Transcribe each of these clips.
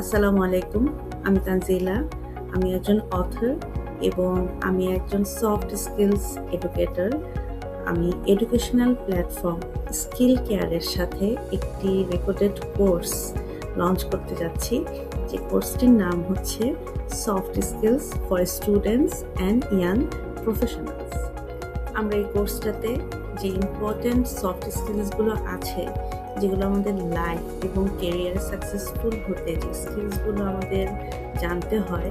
আসসালামু আলাইকুম। আমি তানজিলা। আমি একজন অথর এবং আমি একজন সফট স্কিলস এডুকেটর। আমি এডুকেশনাল প্ল্যাটফর্ম স্কিল কেয়ারের সাথে একটি রেকর্ডেড কোর্স লঞ্চ করতে যাচ্ছি। যে কোর্সটির নাম হচ্ছে soft skills for students and young professionals. আমরা এই কোর্সটাতে যে ইম্পর্টেন্ট সফট স্কিলসগুলো আছে, যেগুলো আমাদের লাইফ এবং কেরিয়ারে সাকসেসফুল হতে যে স্কিলসগুলো আমাদের জানতে হয়,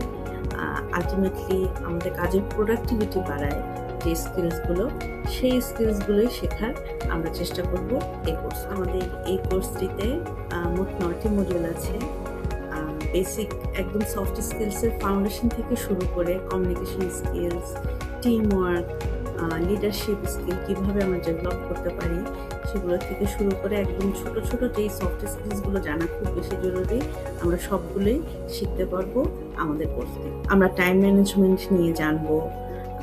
আলটিমেটলি আমাদের কাজের প্রোডাক্টিভিটি বাড়ায় যে স্কিলসগুলো, সেই স্কিলসগুলোই শেখার আমরা চেষ্টা করব এই কোর্স। আমাদের এই কোর্সটিতে মোট 9টি মডিউল আছে। বেসিক একদম সফট স্কিলসের ফাউন্ডেশন থেকে শুরু করে communication skills, team work, leadership skill কীভাবে আমরা ডেভেলপ করতে পারি, সেগুলো থেকে শুরু করে একদম ছোট ছোট যেই সফট স্কিলসগুলো জানা খুব বেশি জরুরি, আমরা সবগুলোই শিখতে পারবো আমাদের কোর্সে। আমরা টাইম ম্যানেজমেন্ট নিয়ে জানবো,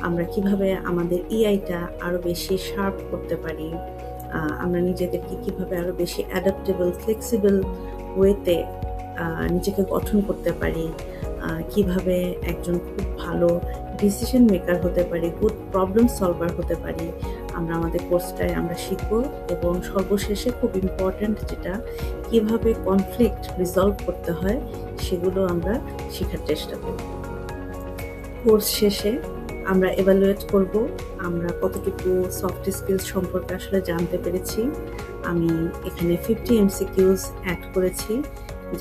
আমরা কিভাবে আমাদের ইআইটা আরও বেশি শার্প করতে পারি, আমরা নিজেদেরকে কিভাবে আরও বেশি অ্যাডাপ্টেবল ফ্লেক্সিবল ওয়েতে নিজেকে গঠন করতে পারি, কিভাবে একজন খুব ভালো ডিসিশন মেকার হতে পারি, গুড প্রবলেম সলভার হতে পারি, আমরা আমাদের কোর্সটায় আমরা শিখব। এবং সর্বশেষে খুব ইম্পর্ট্যান্ট যেটা, কিভাবে কনফ্লিক্ট রিজলভ করতে হয়, সেগুলো আমরা শেখার চেষ্টা করব। কোর্স শেষে আমরা এভালুয়েট করব আমরা কতটুকু সফট স্কিলস সম্পর্কে আসলে জানতে পেরেছি। আমি এখানে 50 MCQs অ্যাড করেছি,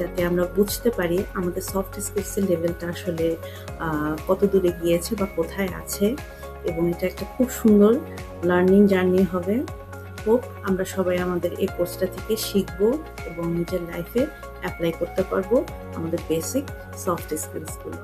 যাতে আমরা বুঝতে পারি আমাদের সফট স্কিলসের লেভেলটা আসলে কত দূরে গিয়েছে বা কোথায় আছে। এবং এটা একটা খুব সুন্দর লার্নিং জার্নি হবে। হোপ আমরা সবাই আমাদের এই কোর্সটা থেকে শিখবো এবং নিজের লাইফে অ্যাপ্লাই করতে পারবো আমাদের বেসিক সফট স্কিলসগুলো।